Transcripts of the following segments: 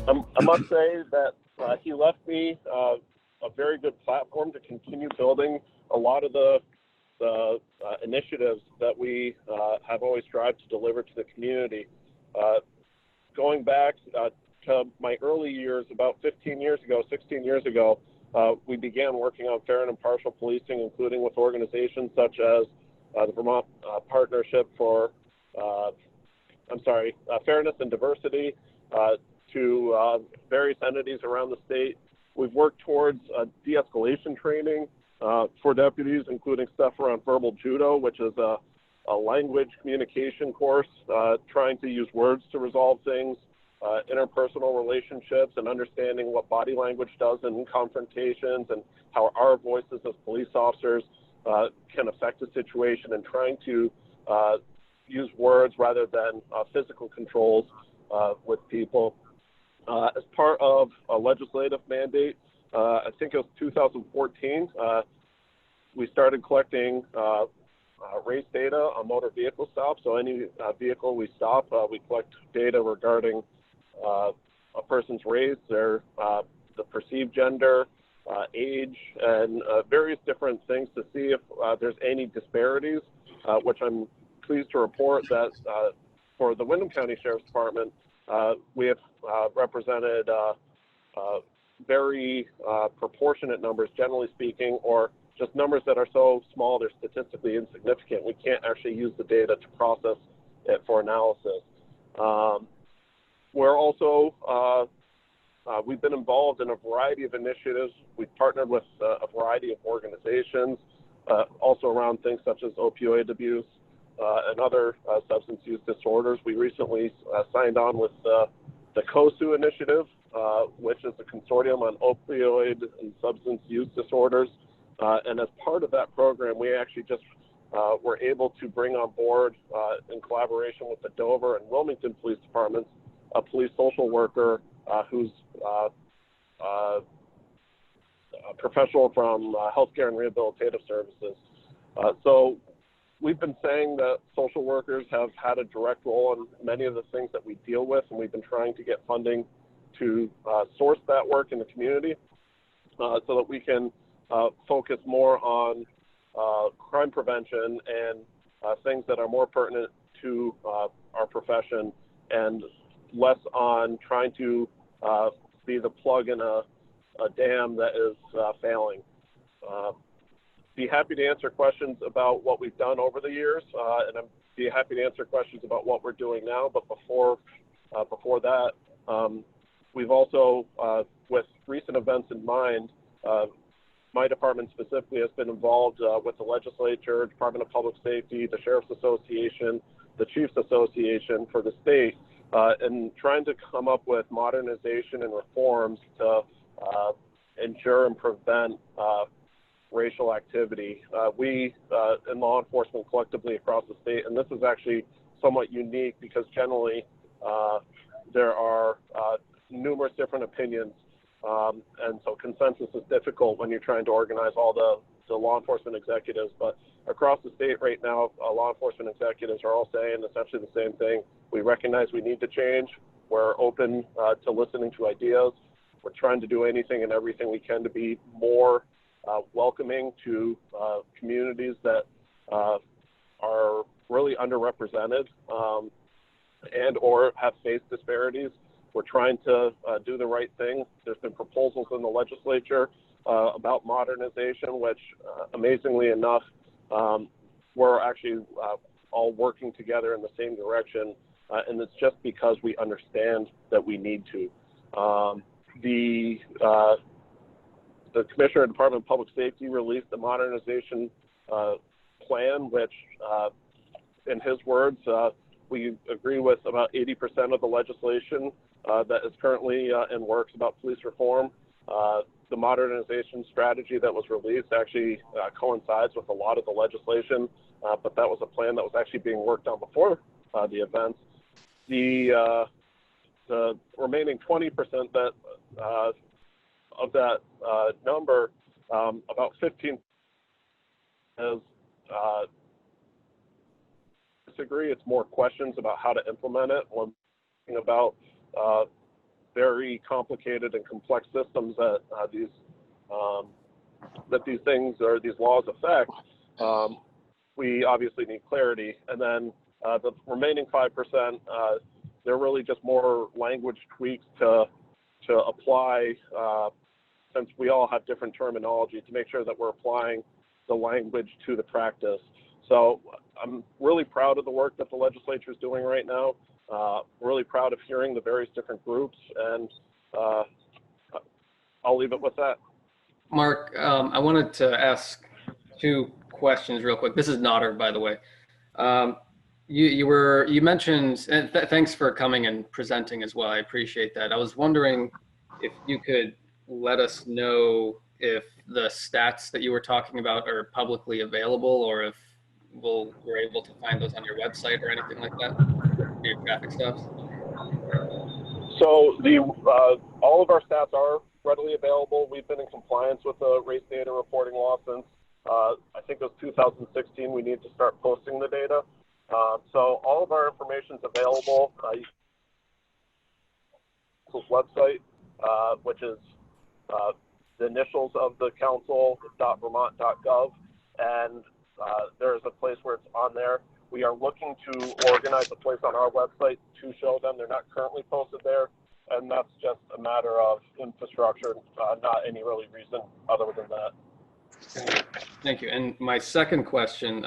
I must say that he left me a very good platform to continue building a lot of the initiatives that we have always strived to deliver to the community. Going back to my early years, about 16 years ago, we began working on fair and impartial policing, including with organizations such as the Vermont Partnership for Fairness and Diversity, to various entities around the state. We've worked towards de-escalation training for deputies, including stuff around verbal judo, which is a language communication course, trying to use words to resolve things, interpersonal relationships, and understanding what body language does in confrontations and how our voices as police officers can affect a situation, and trying to use words rather than physical controls with people. As part of a legislative mandate, I think it was 2014, we started collecting race data on motor vehicle stops. So any vehicle we stop, we collect data regarding a person's race, the perceived gender, age, and various different things to see if there's any disparities, which I'm pleased to report that for the Windham County Sheriff's Department, we have represented very proportionate numbers, generally speaking, or just numbers that are so small they're statistically insignificant. We can't actually use the data to process it for analysis. We're also, we've been involved in a variety of initiatives. We've partnered with a variety of organizations, also around things such as opioid abuse and other substance use disorders. We recently signed on with the COSU initiative, which is a consortium on opioid and substance use disorders. And as part of that program, we actually just were able to bring on board, in collaboration with the Dover and Wilmington Police Departments, a police social worker who's a professional from healthcare and rehabilitative services. So we've been saying that social workers have had a direct role in many of the things that we deal with, and we've been trying to get funding to source that work in the community so that we can focus more on crime prevention and things that are more pertinent to our profession, and less on trying to be the plug in a dam that is failing. Be happy to answer questions about what we've done over the years, and I'd be happy to answer questions about what we're doing now. But before that, we've also, with recent events in mind, my department specifically has been involved with the legislature, Department of Public Safety, the Sheriff's Association, the Chiefs Association for the state, and trying to come up with modernization and reforms to ensure and prevent racial activity. We in law enforcement collectively across the state, and this is actually somewhat unique because generally there are numerous different opinions, and so consensus is difficult when you're trying to organize all the law enforcement executives. But across the state right now, law enforcement executives are all saying essentially the same thing. We recognize we need to change. We're open to listening to ideas. We're trying to do anything and everything we can to be more welcoming to communities that are really underrepresented and or have faced disparities. We're trying to do the right thing. There's been proposals in the legislature about modernization, which amazingly enough, we're actually all working together in the same direction, and it's just because we understand that we need to. The Commissioner of the Department of Public Safety released a modernization plan, which, in his words, we agree with about 80% of the legislation that is currently in works about police reform. The modernization strategy that was released actually coincides with a lot of the legislation, but that was a plan that was actually being worked on before the events. The remaining 20% that of that number, about 15 is disagree. It's more questions about how to implement it. One thing about very complicated and complex systems that these things or these laws affect, we obviously need clarity. And then the remaining 5%, they're really just more language tweaks to apply, since we all have different terminology, to make sure that we're applying the language to the practice. So I'm really proud of the work that the legislature is doing right now. Really proud of hearing the various different groups, and I'll leave it with that. Mark, I wanted to ask 2 questions real quick. This is Nader, by the way. You mentioned, and thanks for coming and presenting as well. I appreciate that. I was wondering if you could let us know if the stats that you were talking about are publicly available, or if we're able to find those on your website or anything like that, your traffic stuff. So all of our stats are readily available. We've been in compliance with the race data reporting law since I think it was 2016. We need to start posting the data. So all of our information is available. Website, which is the initials of the council.vermont.gov, and there's a place where it's on there. We are looking to organize a place on our website to show them. They're not currently posted there, and that's just a matter of infrastructure, not any really reason other than that. Thank you. And my second question,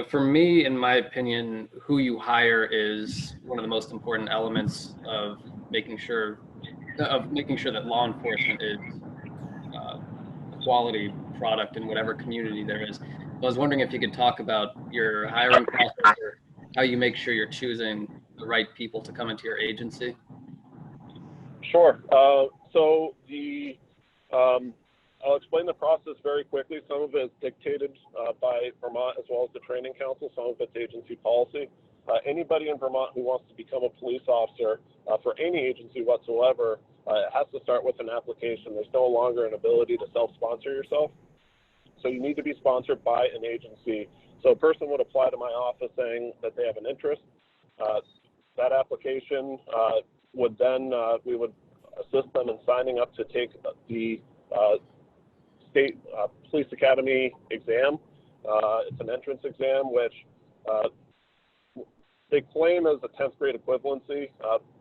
for me, in my opinion, who you hire is one of the most important elements of making sure that law enforcement is a quality product in whatever community there is. I was wondering if you could talk about your hiring process, or how you make sure you're choosing the right people to come into your agency. Sure. So I'll explain the process very quickly. Some of it is dictated by Vermont as well as the Training Council. Some of it's agency policy. Anybody in Vermont who wants to become a police officer for any agency whatsoever has to start with an application. There's no longer an ability to self-sponsor yourself. So you need to be sponsored by an agency. So a person would apply to my office saying that they have an interest. That application would then, we would assist them in signing up to take the state police academy exam. It's an entrance exam, which they claim as a 10th grade equivalency.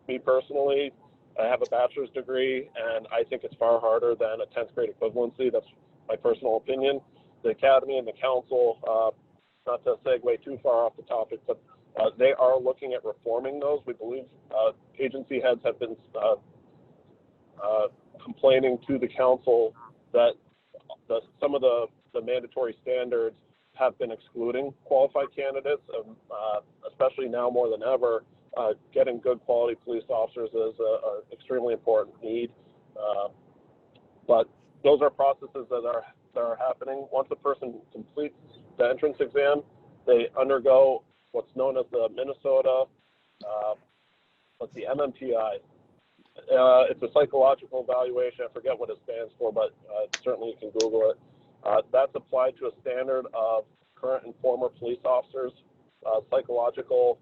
Me personally, I have a bachelor's degree, and I think it's far harder than a 10th grade equivalency. That's my personal opinion. The academy and the council, not to segue too far off the topic, but they are looking at reforming those. We believe agency heads have been complaining to the council that some of the mandatory standards have been excluding qualified candidates, especially now more than ever. Getting good quality police officers is an extremely important need. But those are processes that are happening. Once a person completes the entrance exam, they undergo what's known as the Minnesota, the MMTI. It's a psychological evaluation. I forget what it stands for, but certainly you can Google it. That's applied to a standard of current and former police officers' psychological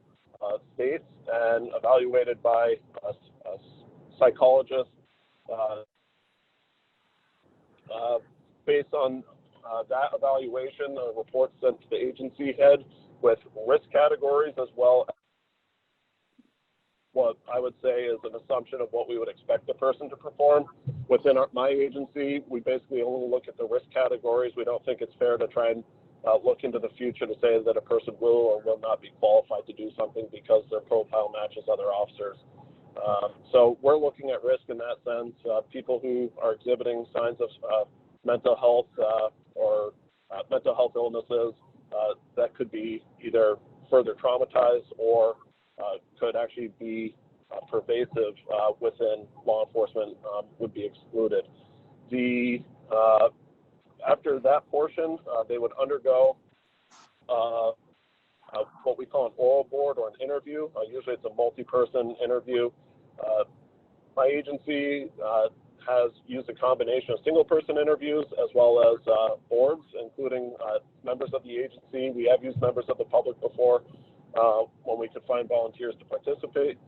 states, and evaluated by a psychologist based on that evaluation. The report sent to the agency head with risk categories, as well as what I would say is an assumption of what we would expect the person to perform. Within my agency, we basically only look at the risk categories. We don't think it's fair to try and look into the future to say that a person will or will not be qualified to do something because their profile matches other officers. So we're looking at risk in that sense. People who are exhibiting signs of mental health or mental health illnesses that could be either further traumatized or could actually be pervasive within law enforcement would be excluded. After that portion, they would undergo what we call an oral board or an interview. Usually it's a multi-person interview. My agency has used a combination of single-person interviews as well as boards, including members of the agency. We have used members of the public before when we could find volunteers to participate.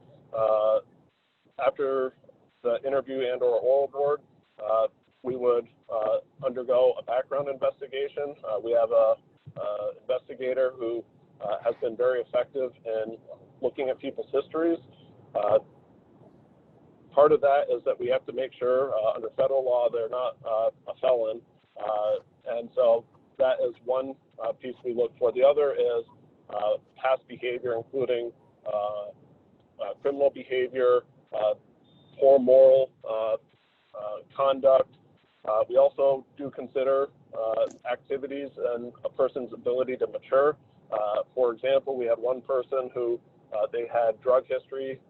after the interview and or oral board, we would undergo a background investigation. We have a investigator who has been very effective in looking at people's histories. Part of that is that we have to make sure under federal law they're not a felon, and so that is one piece we look for. The other is past behavior, including criminal behavior, poor moral conduct. We also do consider activities and a person's ability to mature. For example, we had one person who they had drug history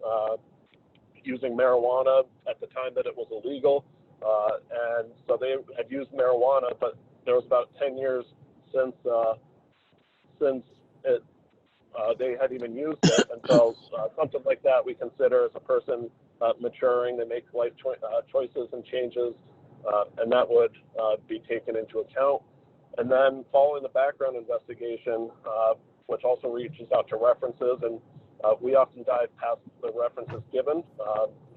using marijuana at the time that it was illegal, and so they had used marijuana, but there was about 10 years since it they had even used it, and so something like that we consider as a person maturing. They make life choices and changes, and that would be taken into account. And then following the background investigation, which also reaches out to references, and we often dive past the references given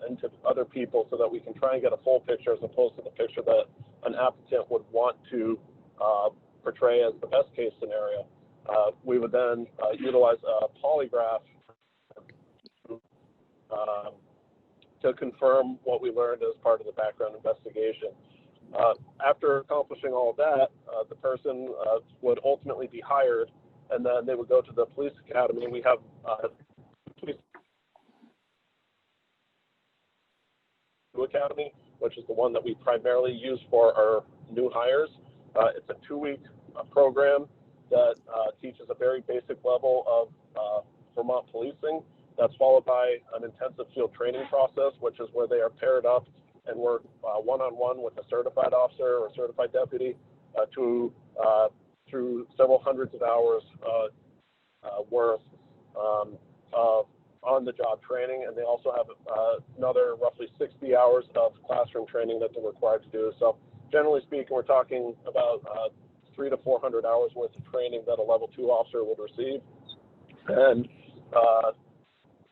into other people so that we can try and get a full picture as opposed to the picture that an applicant would want to portray as the best case scenario. We would then utilize a polygraph to confirm what we learned as part of the background investigation. After accomplishing all of that, the person would ultimately be hired, and then they would go to the police academy. We have police academy, which is the one that we primarily use for our new hires. It's a 2-week program that teaches a very basic level of Vermont policing. That's followed by an intensive field training process, which is where they are paired up and work one-on-one with a certified officer or certified deputy through several hundreds of hours worth of on-the-job training, and they also have another roughly 60 hours of classroom training that they're required to do. So generally speaking, we're talking about 300 to 400 hours worth of training that a level 2 officer would receive. And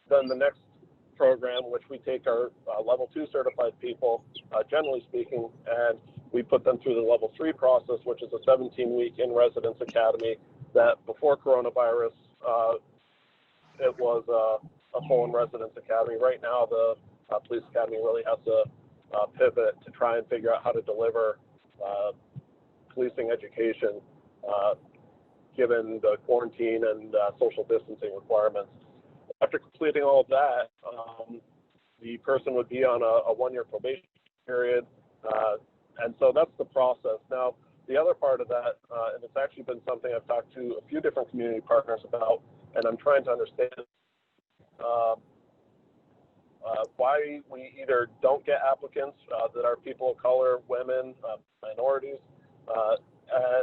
then the next program, which we take our level 2 certified people, generally speaking, and we put them through the level 3 process, which is a 17-week in-residence academy that before coronavirus, it was a full in-residence academy. Right now, the police academy really has to pivot to try and figure out how to deliver policing education given the quarantine and social distancing requirements. After completing all of that, the person would be on a 1-year probation period, and so that's the process. Now, the other part of that, and it's actually been something I've talked to a few different community partners about, and I'm trying to understand why we either don't get applicants that are people of color, women, minorities,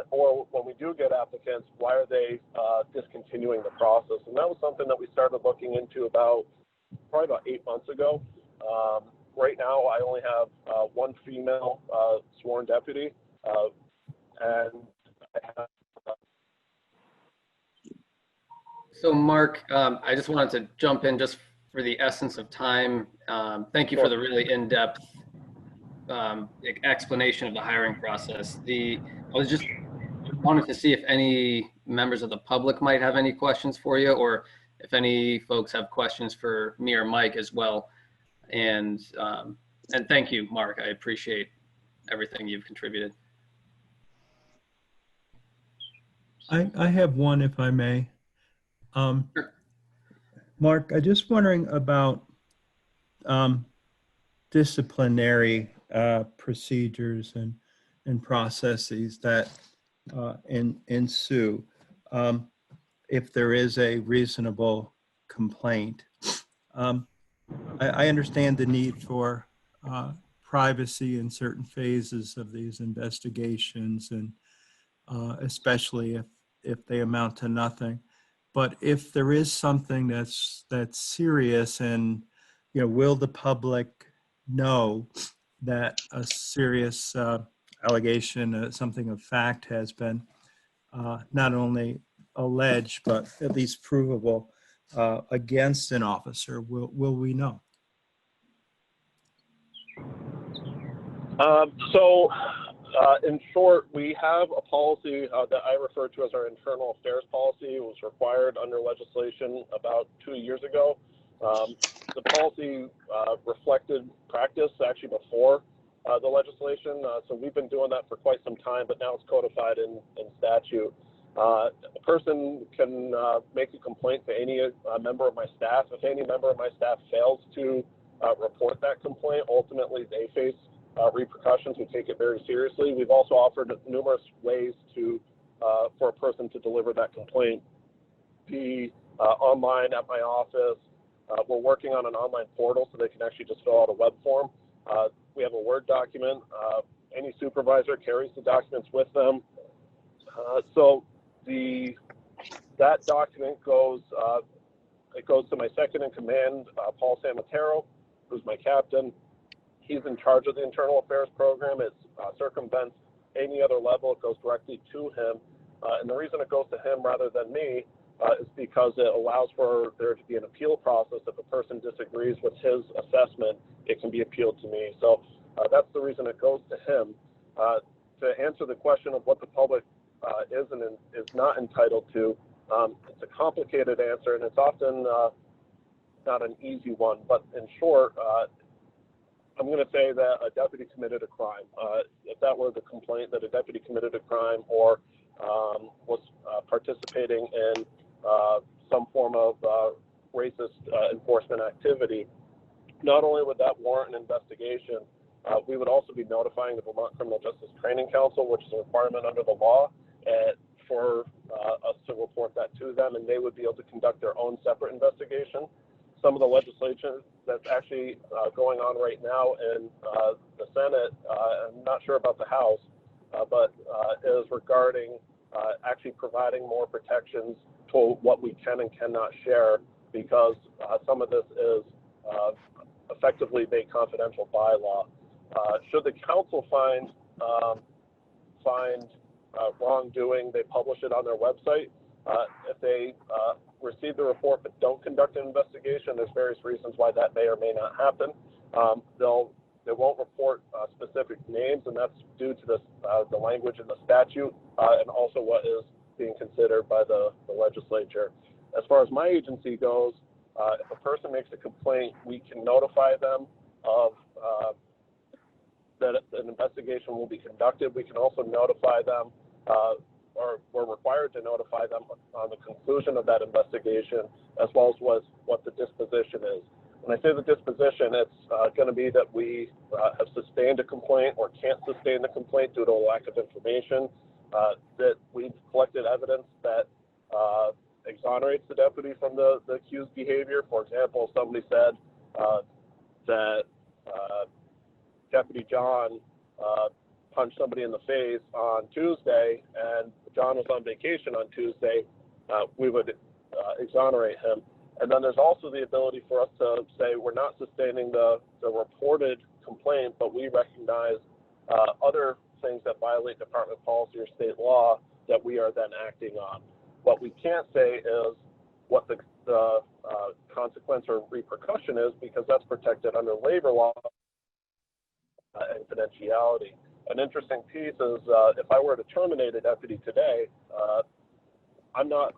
or when we do get applicants, why are they discontinuing the process? And that was something that we started looking into probably about 8 months ago. Right now, I only have one female sworn deputy, and I have. So Mark, I just wanted to jump in just for the essence of time. Thank you for the really in-depth explanation of the hiring process. I was just wanted to see if any members of the public might have any questions for you, or if any folks have questions for me or Mike as well. And thank you, Mark. I appreciate everything you've contributed. I have one, if I may. Sure. Mark, I'm just wondering about disciplinary procedures and processes that ensue if there is a reasonable complaint. I understand the need for privacy in certain phases of these investigations, and especially if they amount to nothing. But if there is something that's serious, and will the public know that a serious allegation, something of fact, has been not only alleged but at least provable against an officer? Will we know? In short, we have a policy that I refer to as our internal affairs policy. It was required under legislation about 2 years ago. The policy reflected practice actually before the legislation. So we've been doing that for quite some time, but now it's codified in statute. A person can make a complaint to any member of my staff. If any member of my staff fails to report that complaint, ultimately they face repercussions. We take it very seriously. We've also offered numerous ways to for a person to deliver that complaint. Be online at my office. We're working on an online portal so they can actually just fill out a web form. We have a Word document. Any supervisor carries the documents with them. That document goes it goes to my second in command, Paul Samatero, who's my captain. He's in charge of the internal affairs program. It circumvents any other level. It goes directly to him. And the reason it goes to him rather than me is because it allows for there to be an appeal process. If a person disagrees with his assessment, it can be appealed to me. So that's the reason it goes to him. To answer the question of what the public is and is not entitled to, it's a complicated answer, and it's often not an easy one. But in short, I'm going to say that a deputy committed a crime. If that were the complaint, that a deputy committed a crime or was participating in some form of racist enforcement activity, not only would that warrant an investigation, we would also be notifying the Vermont Criminal Justice Training Council, which is a requirement under the law, for us to report that to them, and they would be able to conduct their own separate investigation. Some of the legislation that's actually going on right now in the Senate, I'm not sure about the House, but is regarding actually providing more protections to what we can and cannot share, because some of this is effectively made confidential by law. Should the council find wrongdoing, they publish it on their website. If they receive the report but don't conduct an investigation, there's various reasons why that may or may not happen. They won't report specific names, and that's due to the language in the statute and also what is being considered by the legislature. As far as my agency goes, if a person makes a complaint, we can notify them of that an investigation will be conducted. We can also notify them, or we're required to notify them on the conclusion of that investigation, as well as what the disposition is. When I say the disposition, it's going to be that we have sustained a complaint or can't sustain the complaint due to a lack of information, that we've collected evidence that exonerates the deputy from the accused behavior. For example, somebody said that Deputy John punched somebody in the face on Tuesday, and John was on vacation on Tuesday, we would exonerate him. And then there's also the ability for us to say we're not sustaining the reported complaint, but we recognize other things that violate department policy or state law that we are then acting on. What we can't say is what the consequence or repercussion is, because that's protected under labor law and confidentiality. An interesting piece is if I were to terminate a deputy today, I'm not,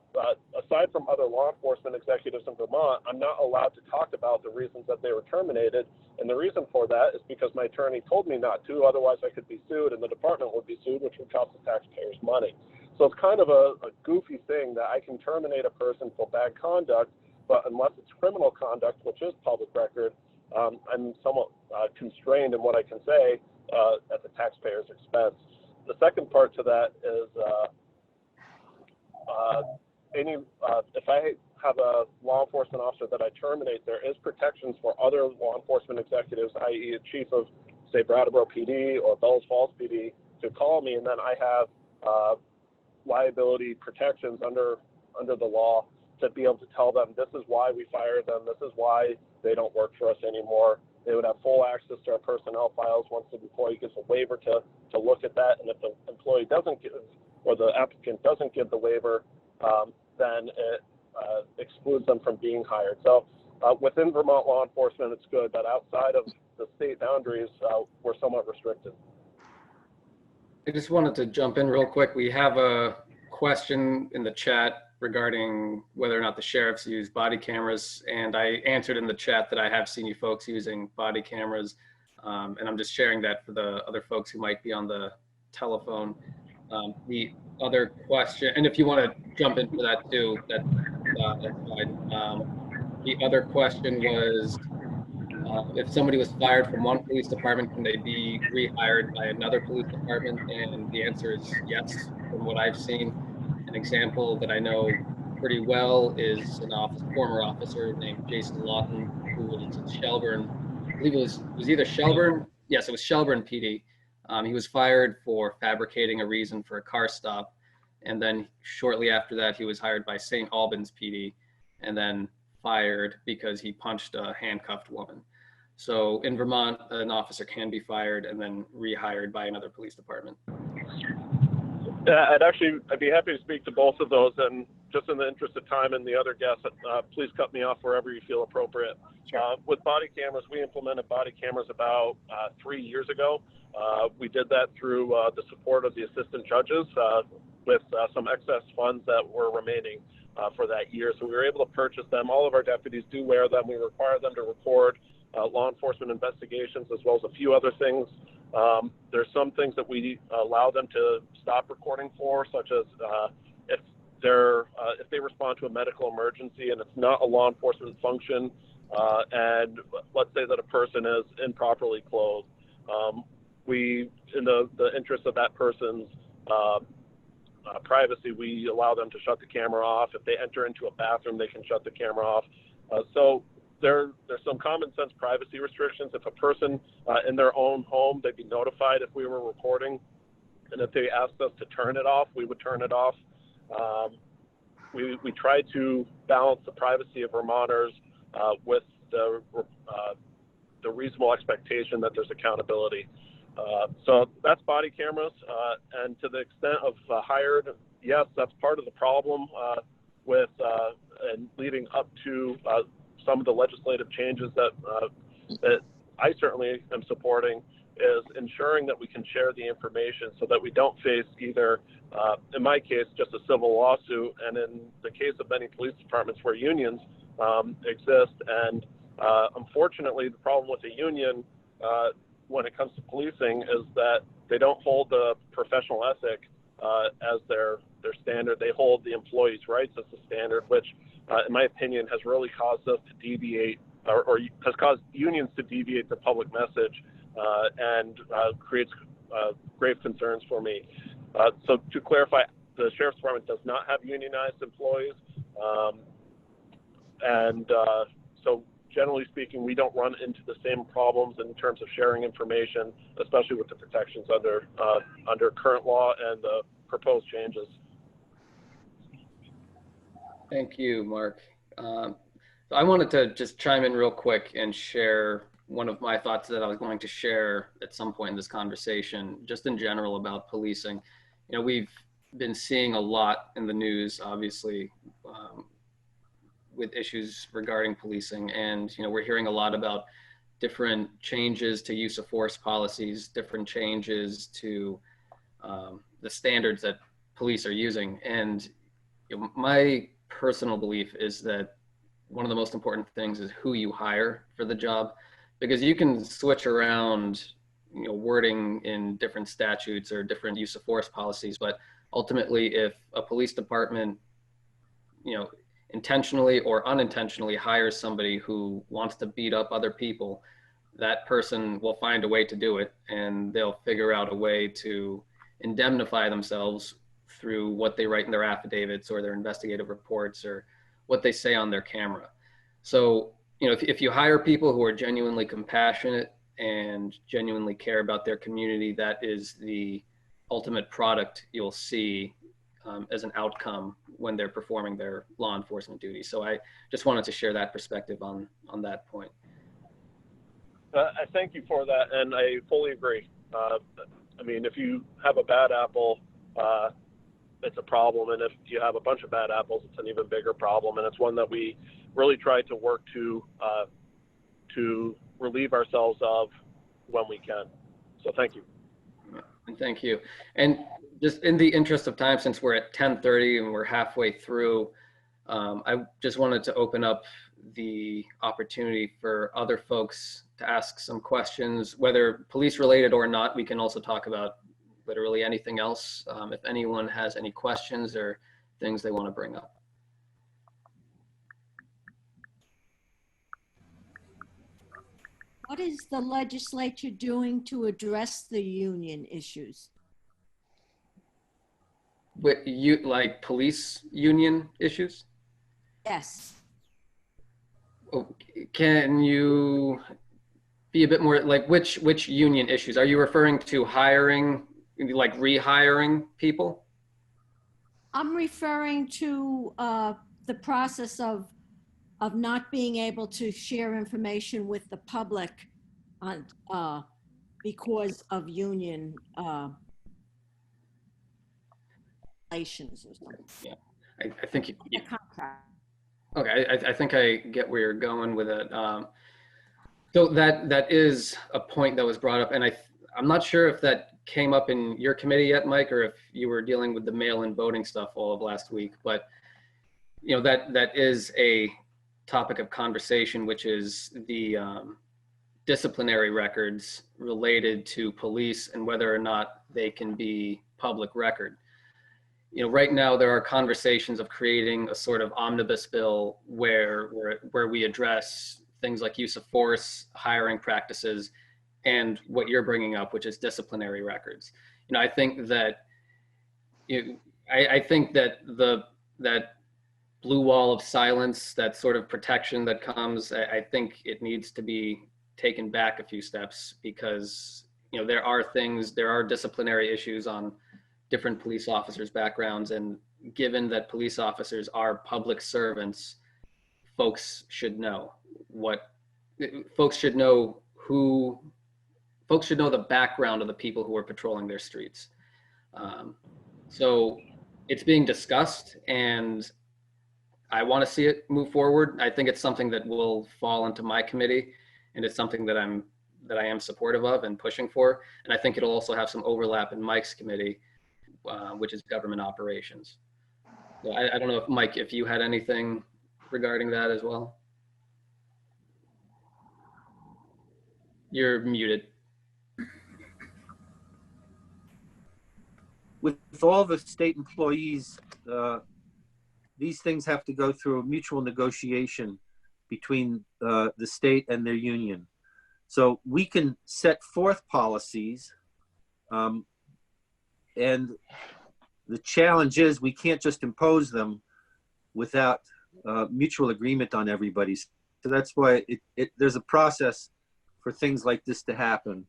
aside from other law enforcement executives in Vermont, I'm not allowed to talk about the reasons that they were terminated. And the reason for that is because my attorney told me not to, otherwise I could be sued and the department would be sued, which would cost the taxpayers money. So it's kind of a goofy thing that I can terminate a person for bad conduct, but unless it's criminal conduct, which is public record, I'm somewhat constrained in what I can say at the taxpayer's expense. The second part to that is if I have a law enforcement officer that I terminate, there is protections for other law enforcement executives, i.e. a chief of, say, Brattleboro PD or Bells Falls PD, to call me, and then I have liability protections under the law to be able to tell them this is why we fired them, this is why they don't work for us anymore. They would have full access to our personnel files once the employee gets a waiver to look at that, and if the employee doesn't give, or the applicant doesn't give the waiver, then it excludes them from being hired. So within Vermont law enforcement, it's good, but outside of the state boundaries, we're somewhat restricted. I just wanted to jump in real quick. We have a question in the chat regarding whether or not the sheriffs use body cameras, and I answered in the chat that I have seen you folks using body cameras, and I'm just sharing that for the other folks who might be on the telephone. The other question, and if you want to jump in for that too, that's fine. The other question was, if somebody was fired from one police department, can they be rehired by another police department? And the answer is yes, from what I've seen. An example that I know pretty well is former officer named Jason Lawton, who was in Shelburne. I believe it was either Shelburne. Yes, it was Shelburne PD. He was fired for fabricating a reason for a car stop. And then shortly after that, he was hired by St. Albans PD and then fired because he punched a handcuffed woman. So in Vermont, an officer can be fired and then rehired by another police department. I'd be happy to speak to both of those, and just in the interest of time and the other guests, please cut me off wherever you feel appropriate. Sure. With body cameras, we implemented body cameras about 3 years ago. We did that through the support of the assistant judges with some excess funds that were remaining for that year. So we were able to purchase them. All of our deputies do wear them. We require them to record law enforcement investigations as well as a few other things. There's some things that we allow them to stop recording for, such as if they respond to a medical emergency and it's not a law enforcement function, and let's say that a person is improperly clothed, we, in the interest of that person's privacy, we allow them to shut the camera off. If they enter into a bathroom, they can shut the camera off. So there's some common sense privacy restrictions. If a person in their own home, they'd be notified if we were recording, and if they asked us to turn it off, we would turn it off. We try to balance the privacy of Vermonters with the reasonable expectation that there's accountability. So that's body cameras, and to the extent of hired, yes, that's part of the problem with and leading up to some of the legislative changes that I certainly am supporting, is ensuring that we can share the information so that we don't face either, in my case, just a civil lawsuit, and in the case of many police departments where unions exist. And unfortunately, the problem with the union when it comes to policing is that they don't hold the professional ethic as their standard. They hold the employees' rights as the standard, which in my opinion has really caused us to deviate, or has caused unions to deviate the public message, and creates grave concerns for me. So to clarify, the Sheriff's Department does not have unionized employees, so generally speaking, we don't run into the same problems in terms of sharing information, especially with the protections under current law and the proposed changes. Thank you, Mark. So I wanted to just chime in real quick and share one of my thoughts that I was going to share at some point in this conversation, just in general about policing. You know, we've been seeing a lot in the news, obviously, with issues regarding policing. And, you know, we're hearing a lot about different changes to use of force policies, different changes to the standards that police are using. And you know, my personal belief is that one of the most important things is who you hire for the job, because you can switch around, you know, wording in different statutes or different use of force policies, but ultimately, if a police department, you know, intentionally or unintentionally hires somebody who wants to beat up other people, that person will find a way to do it, and they'll figure out a way to indemnify themselves through what they write in their affidavits or their investigative reports or what they say on their camera. So, you know, if you hire people who are genuinely compassionate and genuinely care about their community, that is the ultimate product you'll see as an outcome when they're performing their law enforcement duties. So I just wanted to share that perspective on that point. I thank you for that, and I fully agree. I mean, if you have a bad apple, it's a problem, and if you have a bunch of bad apples, it's an even bigger problem, and it's one that we really tried to work to relieve ourselves of when we can. So thank you. And thank you. And just in the interest of time, since we're at 10:30 and we're halfway through, I just wanted to open up the opportunity for other folks to ask some questions, whether police related or not. We can also talk about literally anything else. If anyone has any questions or things they want to bring up. What is the legislature doing to address the union issues? But you like police union issues? Yes. Oh, can you be a bit more like which union issues? Are you referring to hiring, like rehiring people? I'm referring to the process of not being able to share information with the public on, because of union relations or something. Yeah, I think The contract. okay, I think I get where you're going with it. So that is a point that was brought up, and I'm not sure if that came up in your committee yet, Mike, or if you were dealing with the mail-in voting stuff all of last week. But you know that is a topic of conversation, which is the disciplinary records related to police and whether or not they can be public record. You know, right now there are conversations of creating a sort of omnibus bill where we address things like use of force, hiring practices, and what you're bringing up, which is disciplinary records. You know, I think that I think that that blue wall of silence, that sort of protection that comes, I think it needs to be taken back a few steps, because you know there are disciplinary issues on different police officers' backgrounds, and given that police officers are public servants, folks should know the background of the people who are patrolling their streets. So it's being discussed, and I want to see it move forward. I think it's something that will fall into my committee, and it's something that I am supportive of and pushing for. And I think it'll also have some overlap in Mike's committee, which is government operations. So I don't know if Mike, if you had anything regarding that as well. You're muted. With all the state employees, these things have to go through a mutual negotiation between the state and their union. So we can set forth policies, and the challenge is we can't just impose them without mutual agreement on everybody's. So that's why there's a process for things like this to happen.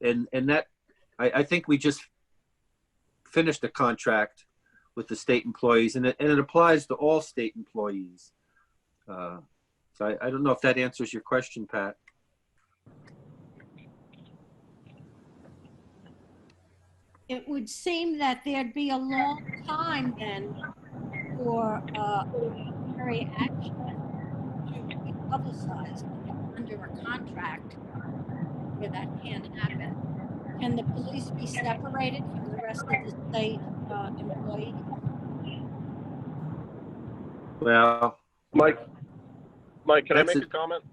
And that, I think we just finished a contract with the state employees, and it applies to all state employees. So I don't know if that answers your question, Pat. It would seem that there'd be a long time then for military action to be publicized under a contract where that can't happen. Can the police be separated from the rest of the state employees? Well, Mike, can I make a comment?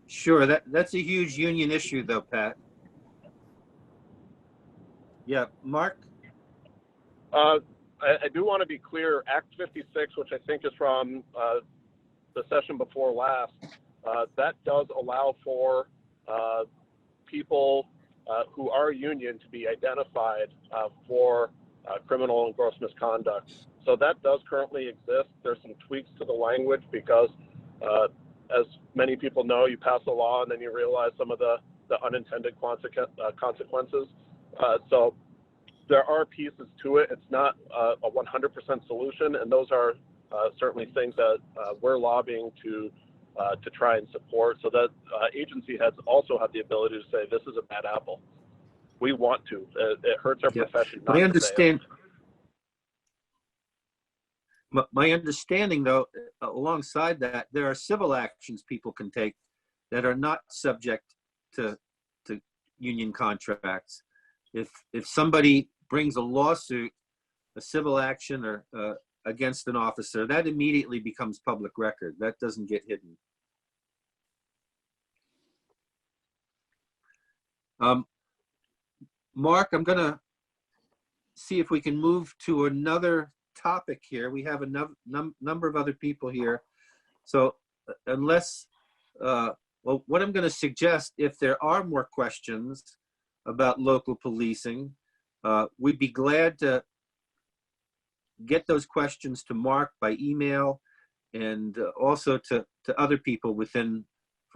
Sure, that's a huge union issue though, Pat. Yeah, Mark? I do want to be clear, Act 56, which I think is from the session before last, that does allow for people who are union to be identified for criminal and gross misconduct. So that does currently exist. There's some tweaks to the language because, as many people know, you pass a law and then you realize some of the unintended consequences. So there are pieces to it. It's not a 100% solution, and those are certainly things that we're lobbying to try and support, so that agency heads also have the ability to say, this is a bad apple. We want to. It hurts our profession. I understand. My understanding, though, alongside that, there are civil actions people can take that are not subject to union contracts. If somebody brings a lawsuit, a civil action, or against an officer, that immediately becomes public record. That doesn't get hidden. Mark, I'm going to see if we can move to another topic here. We have a number of other people here. So unless, well, what I'm going to suggest, if there are more questions about local policing, we'd be glad to get those questions to Mark by email and also to other people within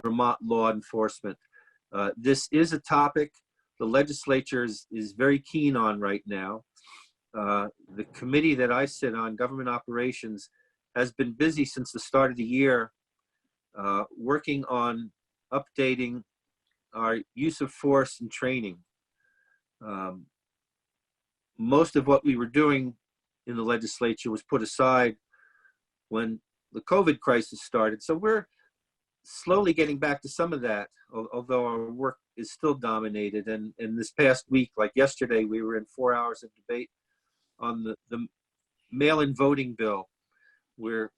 Vermont law enforcement. This is a topic the legislature is very keen on right now. The committee that I sit on, Government Operations, has been busy since the start of the year working on updating our use of force and training. Most of what we were doing in the legislature was put aside when the COVID crisis started. So we're slowly getting back to some of that, although our work is still dominated. And this past week, like yesterday, we were in 4 hours of debate on the mail-in voting bill. We're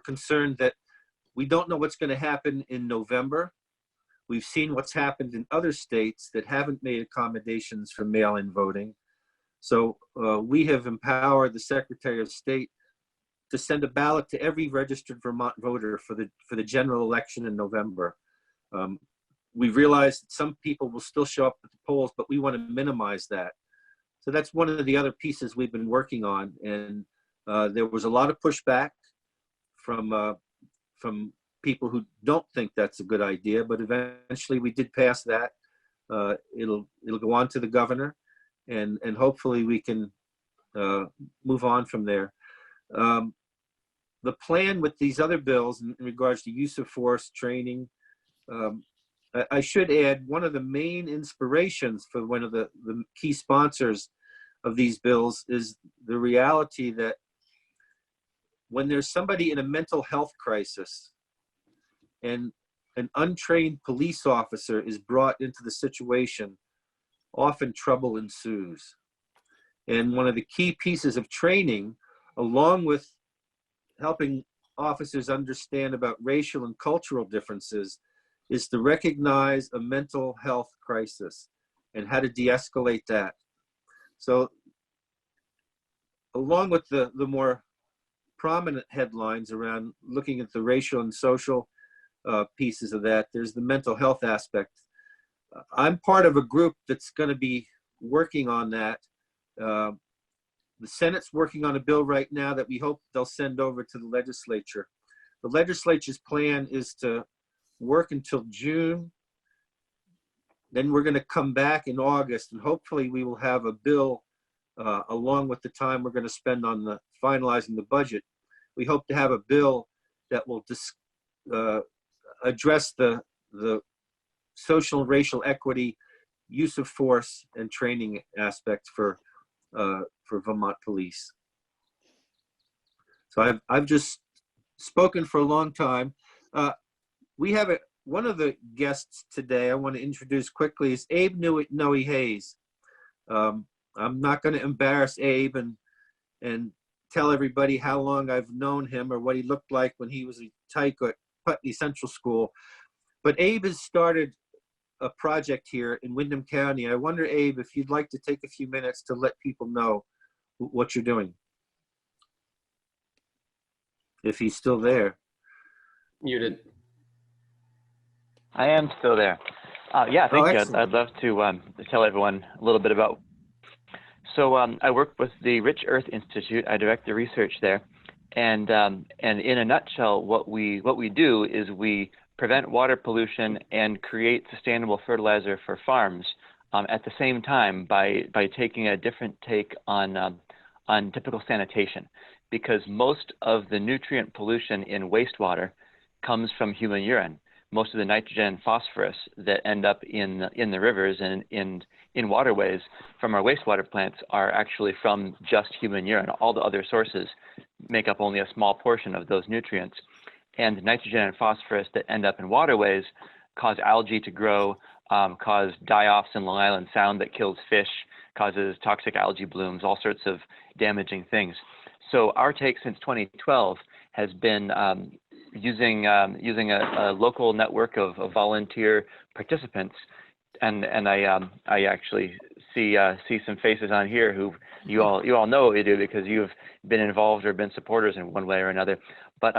concerned that we don't know what's going to happen in November. We've seen what's happened in other states that haven't made accommodations for mail-in voting. So we have empowered the Secretary of State to send a ballot to every registered Vermont voter for the general election in November. We realize that some people will still show up at the polls, but we want to minimize that. So that's one of the other pieces we've been working on. And there was a lot of pushback from people who don't think that's a good idea, but eventually we did pass that. It'll go on to the governor, and hopefully we can move on from there. The plan with these other bills in regards to use of force training, I should add, one of the main inspirations for one of the key sponsors of these bills is the reality that when there's somebody in a mental health crisis and an untrained police officer is brought into the situation, often trouble ensues. And one of the key pieces of training, along with helping officers understand about racial and cultural differences, is to recognize a mental health crisis and how to de-escalate that. So along with the more prominent headlines around looking at the racial and social pieces of that, there's the mental health aspect. I'm part of a group that's going to be working on that. The Senate's working on a bill right now that we hope they'll send over to the legislature. The legislature's plan is to work until June. Then we're going to come back in August, and hopefully we will have a bill along with the time we're going to spend on finalizing the budget. We hope to have a bill that will address the social and racial equity, use of force, and training aspects for Vermont police. So I've just spoken for a long time. We have one of the guests today I want to introduce quickly is Abe Noe Hayes. I'm not going to embarrass Abe and tell everybody how long I've known him or what he looked like when he was a tyke at Putney Central School. But Abe has started a project here in Windham County. I wonder, Abe, if you'd like to take a few minutes to let people know what you're doing. If he's still there. Muted. I am still there. Yeah, thank you. Excellent. I'd love to tell everyone a little bit about. So I work with the Rich Earth Institute. I direct the research there, and in a nutshell, what we do is we prevent water pollution and create sustainable fertilizer for farms at the same time by taking a different take on typical sanitation, because most of the nutrient pollution in wastewater comes from human urine. most of the nitrogen and phosphorus that end up in the rivers and in waterways from our wastewater plants are actually from just human urine. All the other sources make up only a small portion of those nutrients. And nitrogen and phosphorus that end up in waterways cause algae to grow, cause die-offs in Long Island Sound that kills fish, causes toxic algae blooms, all sorts of damaging things. So our take since 2012 has been using a local network of volunteer participants, and I actually see some faces on here who you all know what we do because you've been involved or been supporters in one way or another. But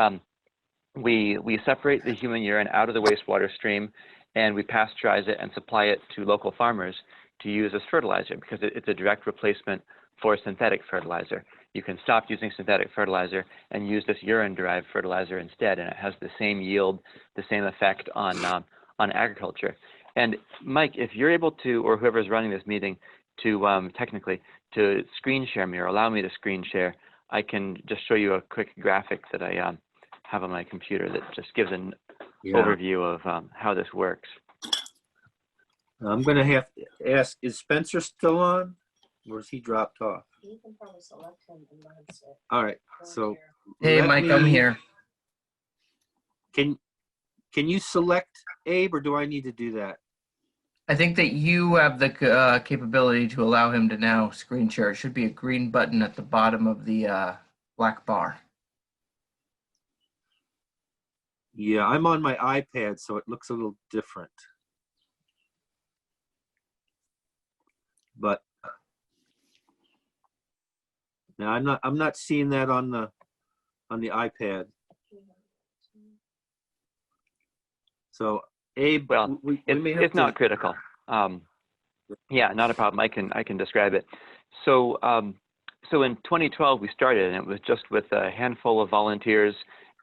we separate the human urine out of the wastewater stream, and we pasteurize it and supply it to local farmers to use as fertilizer because it's a direct replacement for synthetic fertilizer. You can stop using synthetic fertilizer and use this urine-derived fertilizer instead, and it has the same yield, the same effect on agriculture. And Mike, if you're able to, or whoever's running this meeting, to technically to screen share me or allow me to screen share, I can just show you a quick graphic that I have on my computer that just gives an overview of how this works. I'm going to have to ask, is Spencer still on? Or is he dropped off? You can probably select him and let him sit. All right, so. Hey, Mike, I'm here. Can you select Abe, or do I need to do that? I think that you have the capability to allow him to now screen share. It should be a green button at the bottom of the black bar. Yeah, I'm on my iPad, so it looks a little different. But now I'm not seeing that on the iPad. So Abe, well, it's not critical. Yeah, not a problem. I can describe it. So so in 2012 we started, and it was just with a handful of volunteers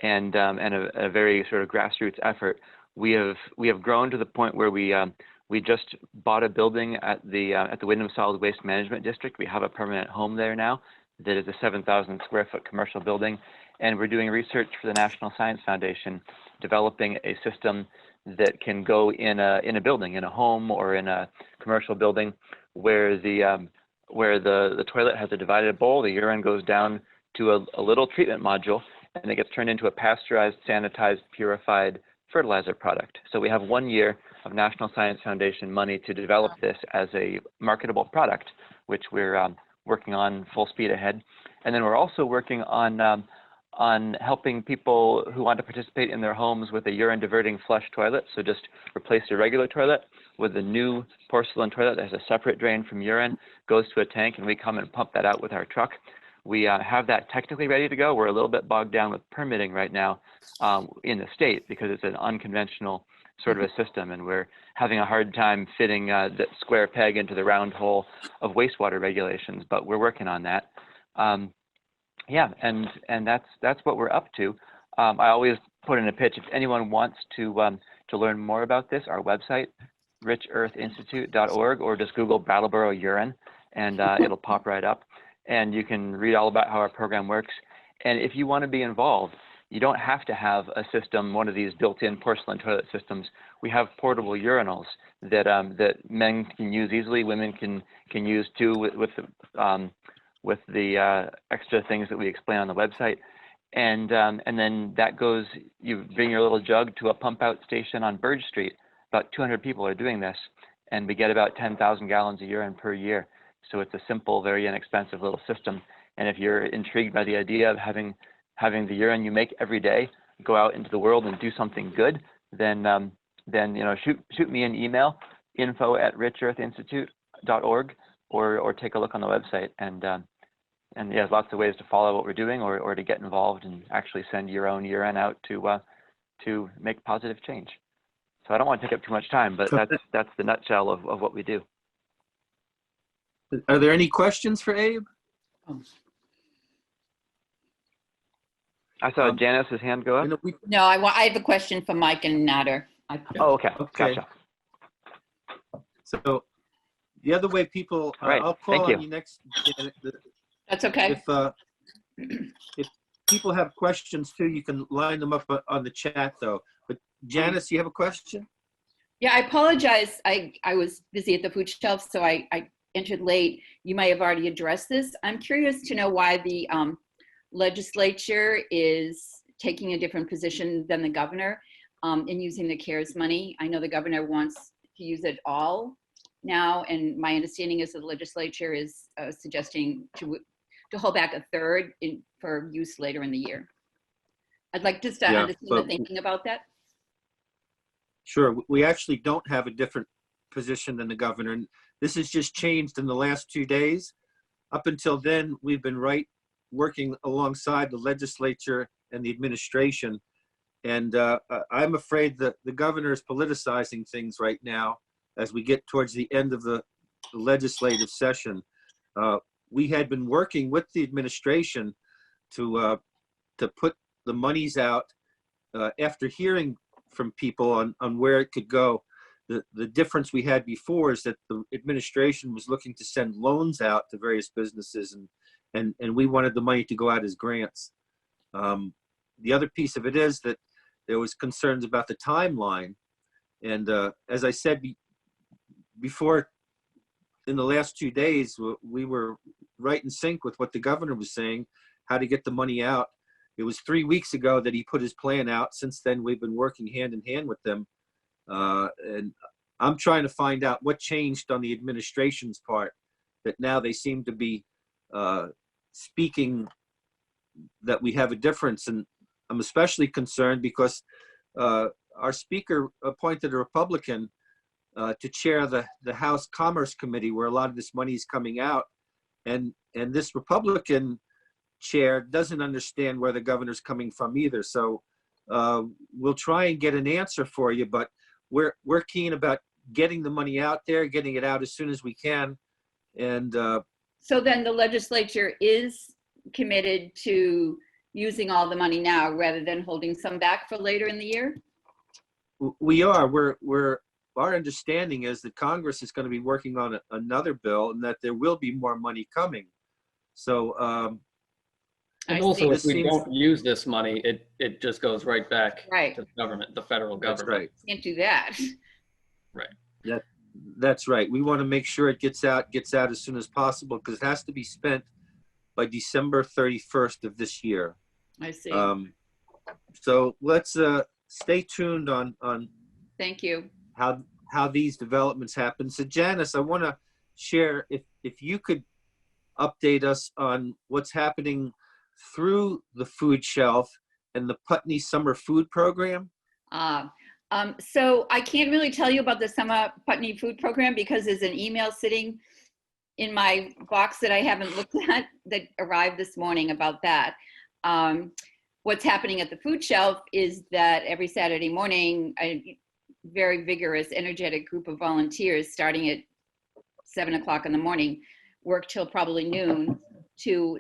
and a very sort of grassroots effort. We have grown to the point where we just bought a building at the Wyndham Solid Waste Management District. We have a permanent home there now that is a 7,000 square foot commercial building, and we're doing research for the National Science Foundation, developing a system that can go in a building, in a home or in a commercial building, where the toilet has a divided bowl. The urine goes down to a little treatment module, and it gets turned into a pasteurized, sanitized, purified fertilizer product. So we have 1 year of National Science Foundation money to develop this as a marketable product, which we're working on full speed ahead. And then we're also working on helping people who want to participate in their homes with a urine diverting flush toilet. So just replace a regular toilet with a new porcelain toilet that has a separate drain from urine, goes to a tank, and we come and pump that out with our truck. We have that technically ready to go. We're a little bit bogged down with permitting right now in the state because it's an unconventional sort of a system, and we're having a hard time fitting the square peg into the round hole of wastewater regulations, but we're working on that. Yeah, and that's what we're up to. I always put in a pitch, if anyone wants to learn more about this, our website, richearthinstitute.org, or just Google Brattleboro urine, and it'll pop right up. And you can read all about how our program works. And if you want to be involved, you don't have to have a system, one of these built-in porcelain toilet systems. We have portable urinals that men can use easily, women can use too with the extra things that we explain on the website. And then that goes, you bring your little jug to a pump out station on Burge Street. About 200 people are doing this, and we get about 10,000 gallons of urine per year. So it's a simple, very inexpensive little system. And if you're intrigued by the idea of having the urine you make every day go out into the world and do something good, then shoot me an email, info@richearthinstitute.org, or take a look on the website. And yeah, there's lots of ways to follow what we're doing, or to get involved and actually send your own urine out to make positive change. So I don't want to take up too much time, but that's the nutshell of what we do. Are there any questions for Abe? I saw Janice's hand go up. No, I have a question for Mike and Nader. Oh, okay. Gotcha. So the other way people, right. I'll call Thank on you next. That's okay. If people have questions too, you can line them up on the chat though. But Janice, you have a question? Yeah, I apologize. I was busy at the food shelf, so I entered late. You might have already addressed this. I'm curious to know why the legislature is taking a different position than the governor in using the CARES money. I know the governor wants to use it all now, and my understanding is that the legislature is suggesting to hold back a third for use later in the year. I'd like just to understand the thinking about that. Sure. We actually don't have a different position than the governor. And this has just changed in the last 2 days. Up until then, we've been working alongside the legislature and the administration. And I'm afraid that the governor is politicizing things right now as we get towards the end of the legislative session. We had been working with the administration to put the monies out after hearing from people on where it could go. The difference we had before is that the administration was looking to send loans out to various businesses, and we wanted the money to go out as grants. The other piece of it is that there was concerns about the timeline. And as I said before, in the last 2 days, we were right in sync with what the governor was saying, how to get the money out. It was 3 weeks ago that he put his plan out. Since then, we've been working hand in hand with them. And I'm trying to find out what changed on the administration's part, that now they seem to be speaking that we have a difference. And I'm especially concerned because our speaker appointed a Republican to chair the House Commerce Committee, where a lot of this money is coming out. And this Republican chair doesn't understand where the governor's coming from either. So we'll try and get an answer for you, but we're keen about getting the money out there, getting it out as soon as we can. And so then the legislature is committed to using all the money now rather than holding some back for later in the year? We are. Our understanding is that Congress is going to be working on another bill, and that there will be more money coming. So and also, if we don't use this money, it just goes right back to the government, the federal government. That's right. Can't do that. Right. That's right. We want to make sure it gets out as soon as possible, because it has to be spent by December 31st of this year. I see. So let's stay tuned on Thank you. how these developments happen. So Janice, I want to share, if you could update us on what's happening through the food shelf and the Putney Summer Food Program. So I can't really tell you about the Summer Putney Food Program because there's an email sitting in my box that I haven't looked at that arrived this morning about that. What's happening at the food shelf is that every Saturday morning, a very vigorous, energetic group of volunteers starting at 7 o'clock in the morning work till probably noon to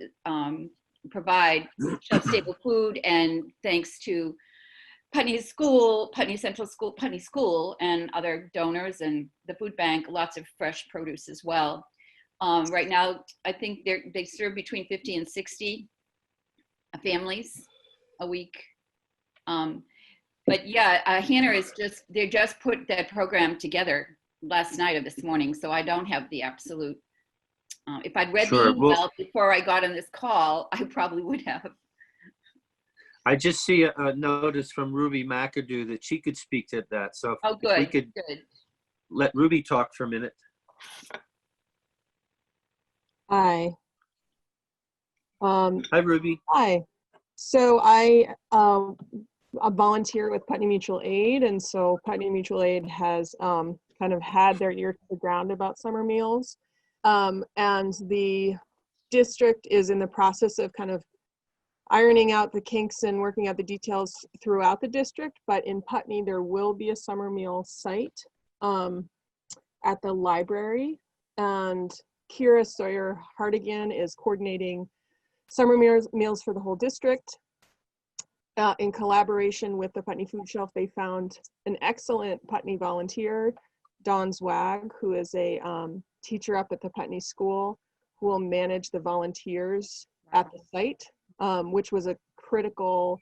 provide shelf-stable food, and thanks to Putney School, Putney Central School, Putney School, and other donors and the food bank, lots of fresh produce as well. Right now, I think they serve between 50 and 60 families a week. But yeah, Hannah they just put that program together last night or this morning, so I don't have the absolute. If I'd read the email before I got on this call, I probably would have. I just see a notice from Ruby McAdoo that she could speak to that. So if we could let Ruby talk for a minute. Hi. Hi, Ruby. Hi. So I volunteer with Putney Mutual Aid, and so Putney Mutual Aid has kind of had their ear to the ground about summer meals. And the district is in the process of kind of ironing out the kinks and working out the details throughout the district. But in Putney, there will be a summer meal site at the library. And Kira Sawyer Hartigan is coordinating summer meals for the whole district. In collaboration with the Putney Food Shelf, they found an excellent Putney volunteer, Dawn Zwag, who is a teacher up at the Putney School, who will manage the volunteers at the site, which was a critical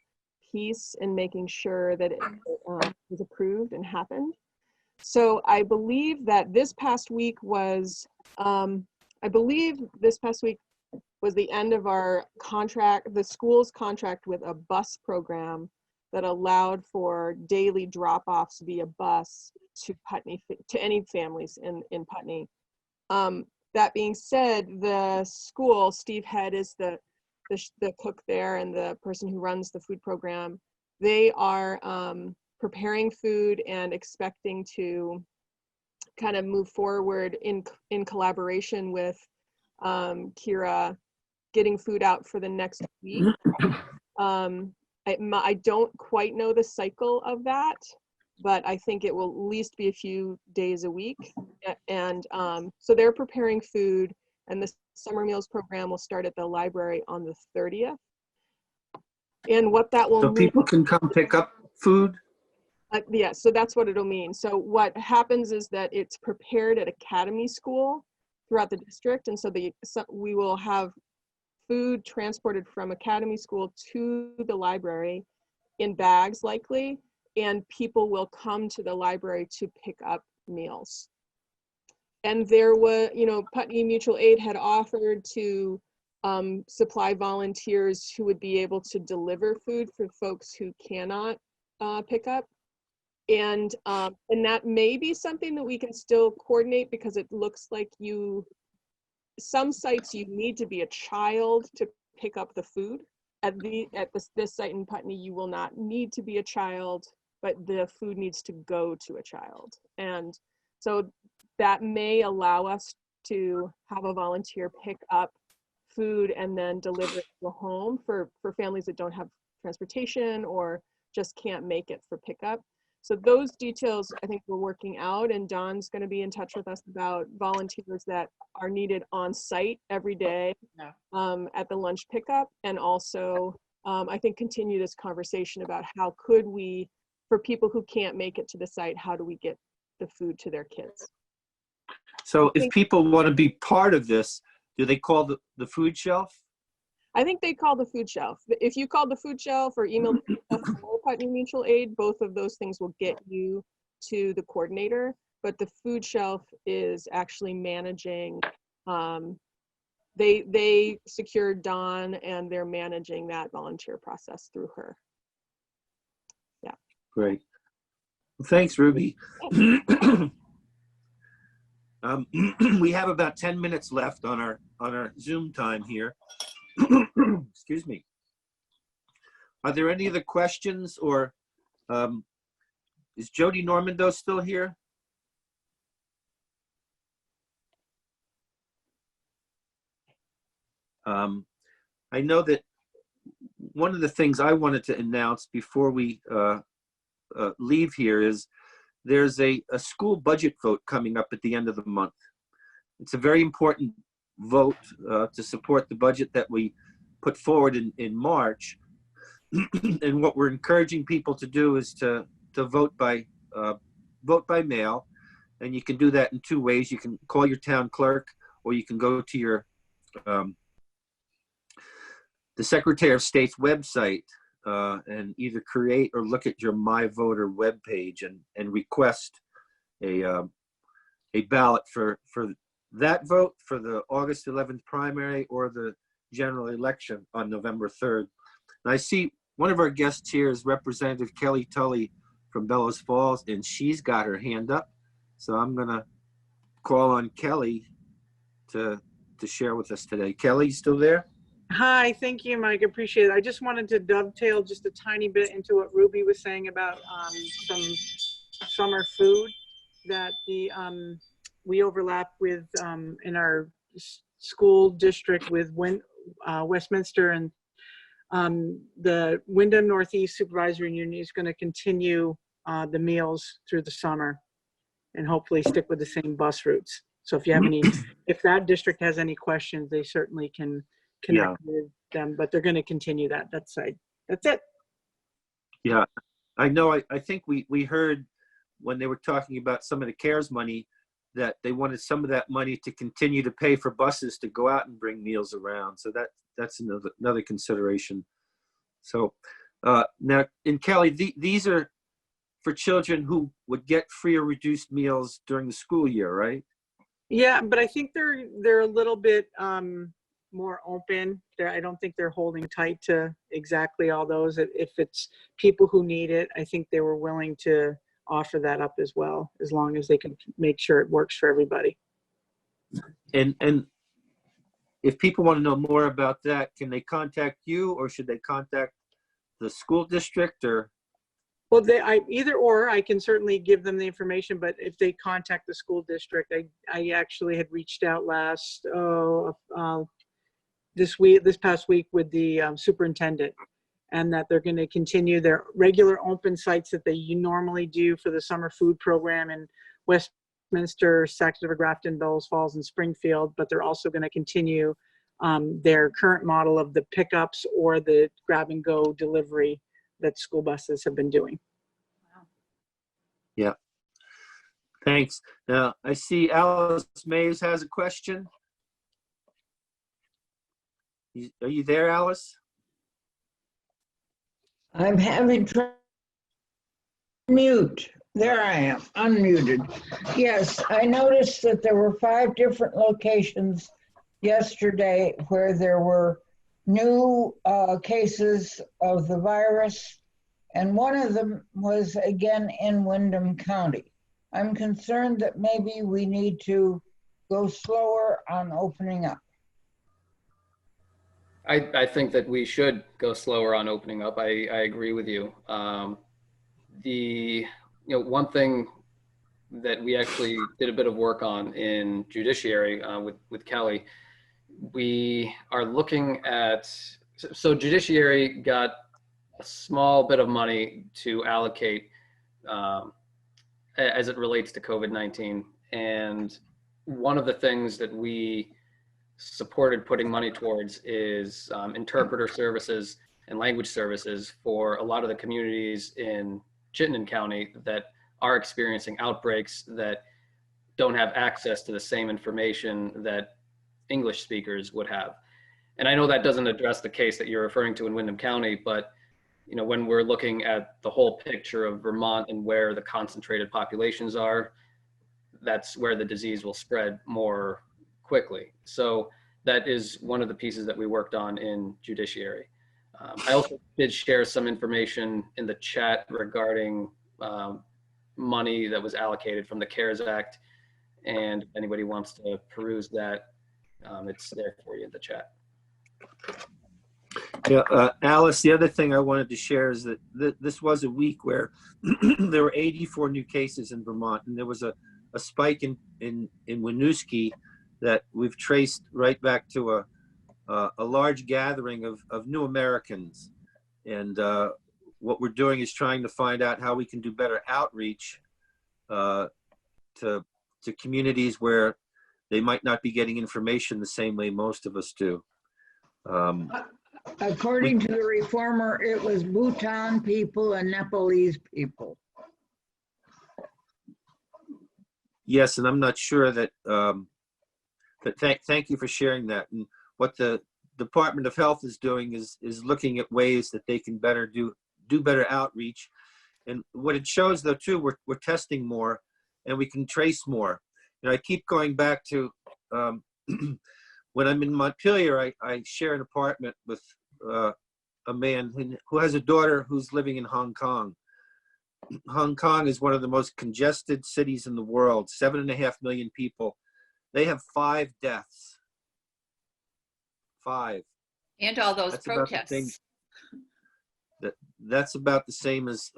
piece in making sure that it was approved and happened. So I believe that this past week was, the end of our contract, the school's contract with a bus program that allowed for daily drop-offs via bus to Putney, to any families in Putney. That being said, the school, Steve Head is the cook there and the person who runs the food program. They are preparing food and expecting to kind of move forward in collaboration with Kira, getting food out for the next week. I don't quite know the cycle of that, but I think it will at least be a few days a week. And so they're preparing food, and the summer meals program will start at the library on the 30th. And what that will So mean, people can come pick up food? yeah, so that's what it'll mean. So what happens is that it's prepared at Academy School throughout the district. And so we will have food transported from Academy School to the library in bags likely, and people will come to the library to pick up meals. And there was, Putney Mutual Aid had offered to supply volunteers who would be able to deliver food for folks who cannot pick up. And that may be something that we can still coordinate, because it looks like some sites you need to be a child to pick up the food. At this site in Putney, you will not need to be a child, but the food needs to go to a child. And so that may allow us to have a volunteer pick up food and then deliver it to a home for families that don't have transportation or just can't make it for pickup. So those details, I think we're working out, and Dawn's going to be in touch with us about volunteers that are needed on site every day at the lunch pickup. And also, I think, continue this conversation about how could we, for people who can't make it to the site, how do we get the food to their kids? So if people want to be part of this, do they call the food shelf? I think they call the food shelf. If you call the food shelf or email the food shelf or Putney Mutual Aid, both of those things will get you to the coordinator. But the food shelf is actually managing. They secured Dawn, and they're managing that volunteer process through her. Yeah. Great. Well, thanks, Ruby. We have about 10 minutes left on our Zoom time here. Excuse me. Are there any other questions, or is Jody Normando still here? I know that one of the things I wanted to announce before we leave here is there's a school budget vote coming up at the end of the month. It's a very important vote to support the budget that we put forward in March. And what we're encouraging people to do is to vote by mail. And you can do that in two ways. You can call your town clerk, or you can go to your the Secretary of State's website and either create or look at your My Voter webpage and request a ballot for that vote for the August 11th primary or the general election on November 3rd. And I see one of our guests here is Representative Kelly Tully from Bellows Falls, and she's got her hand up. So I'm gonna call on Kelly to share with us today. Kelly, still there? Hi, thank you, Mike. Appreciate it. I just wanted to dovetail just a tiny bit into what Ruby was saying about some summer food that we overlap with in our school district with Westminster, and the Wyndham Northeast Supervisory Union is going to continue the meals through the summer and hopefully stick with the same bus routes. So if you have any, if that district has any questions, they certainly can connect with them, but they're going to continue that side. That's it. Yeah, I know. I think we heard when they were talking about some of the CARES money that they wanted some of that money to continue to pay for buses to go out and bring meals around. So that's another consideration. So Now, in Kelly, these are for children who would get free or reduced meals during the school year, right? Yeah, but I think they're a little bit more open. I don't think they're holding tight to exactly all those. If it's people who need it, I think they were willing to offer that up as well, as long as they can make sure it works for everybody. And if people want to know more about that, can they contact you, or should they contact the school district? Or well, either or. I can certainly give them the information, but if they contact the school district, I actually had reached out this past week with the superintendent, and that they're going to continue their regular open sites that they normally do for the summer food program in Westminster, Sax River, Grafton, Bellows Falls, and Springfield, but they're also going to continue their current model of the pickups or the grab and go delivery that school buses have been doing. yeah, thanks. Now I see Alice Mays has a question. Are you there, Alice? I'm having trouble. Mute. There I am, unmuted. Yes, I noticed that there were 5 different locations yesterday where there were new cases of the virus, and one of them was again in Windham County. I'm concerned that maybe we need to go slower on opening up. I think that we should go slower on opening up. I agree with you. One thing that we actually did a bit of work on in judiciary with Kelly, we are looking at, so judiciary got a small bit of money to allocate as it relates to COVID-19. And one of the things that we supported putting money towards is interpreter services and language services for a lot of the communities in Chittenden County that are experiencing outbreaks that don't have access to the same information that English speakers would have. And I know that doesn't address the case that you're referring to in Windham County, but when we're looking at the whole picture of Vermont and where the concentrated populations are, that's where the disease will spread more quickly. So that is one of the pieces that we worked on in judiciary. I also did share some information in the chat regarding money that was allocated from the CARES Act. And if anybody wants to peruse that, it's there for you in the chat. Yeah, Alice, the other thing I wanted to share is that this was a week where there were 84 new cases in Vermont, and there was a spike in Winooski that we've traced right back to a large gathering of new Americans. And what we're doing is trying to find out how we can do better outreach to communities where they might not be getting information the same way most of us do. According to the reformer, it was Bhutan people and Nepalese people. Yes, and I'm not sure that, thank you for sharing that. And what the Department of Health is doing is looking at ways that they can better do better outreach. And what it shows though too, we're testing more and we can trace more. I keep going back to when I'm in Montpelier, I share an apartment with a man who has a daughter who's living in Hong Kong. Hong Kong is one of the most congested cities in the world, 7.5 million people. They have 5 deaths. 5. And all those That's protests. That's about the same as,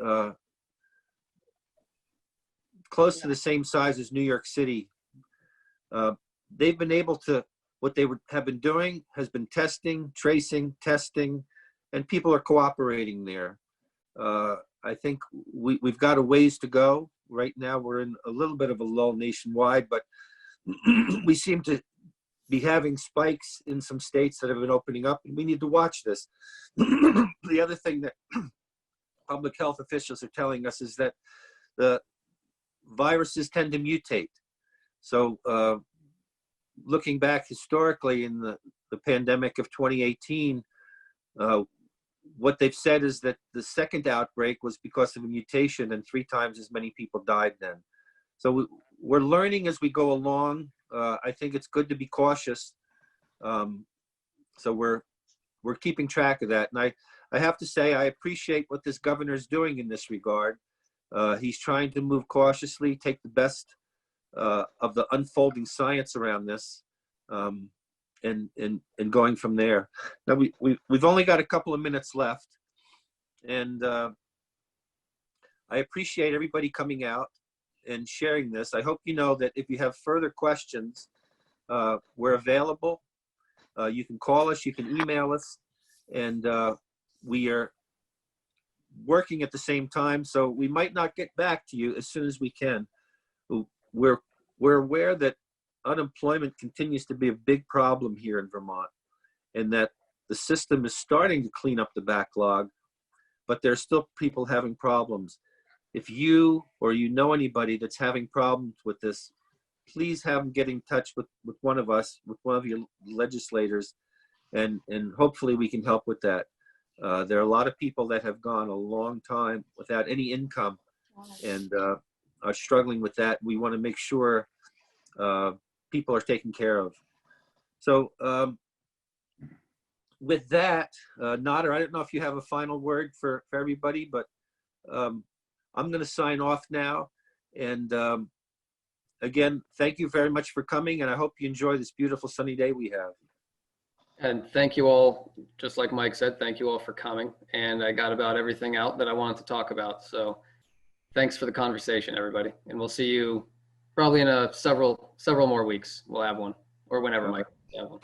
close to the same size as New York City. They've been able to, what they have been doing has been testing, tracing, testing, and people are cooperating there. I think we've got a ways to go. Right now we're in a little bit of a lull nationwide, but we seem to be having spikes in some states that have been opening up, and we need to watch this. The other thing that public health officials are telling us is that the viruses tend to mutate. So looking back historically in the pandemic of 2018, what they've said is that the second outbreak was because of a mutation, and 3 times as many people died then. So we're learning as we go along. I think it's good to be cautious. So we're keeping track of that. And I have to say, I appreciate what this governor's doing in this regard. He's trying to move cautiously, take the best of the unfolding science around this, and going from there. Now we've only got a couple of minutes left, and I appreciate everybody coming out and sharing this. I hope you know that if you have further questions, we're available. You can call us, you can email us, and we are working at the same time, so we might not get back to you as soon as we can. We're aware that unemployment continues to be a big problem here in Vermont, and that the system is starting to clean up the backlog, but there's still people having problems. If you or you know anybody that's having problems with this, please have them get in touch with one of us, with one of your legislators, and hopefully we can help with that. There are a lot of people that have gone a long time without any income and are struggling with that. We want to make sure people are taken care of. So with that, Nader, I don't know if you have a final word for everybody, but I'm going to sign off now. And again, thank you very much for coming, and I hope you enjoy this beautiful sunny day we have. And thank you all, just like Mike said, thank you all for coming. And I got about everything out that I wanted to talk about. So thanks for the conversation, everybody. And we'll see you probably in several more weeks. We'll have one, or whenever Mike will have one.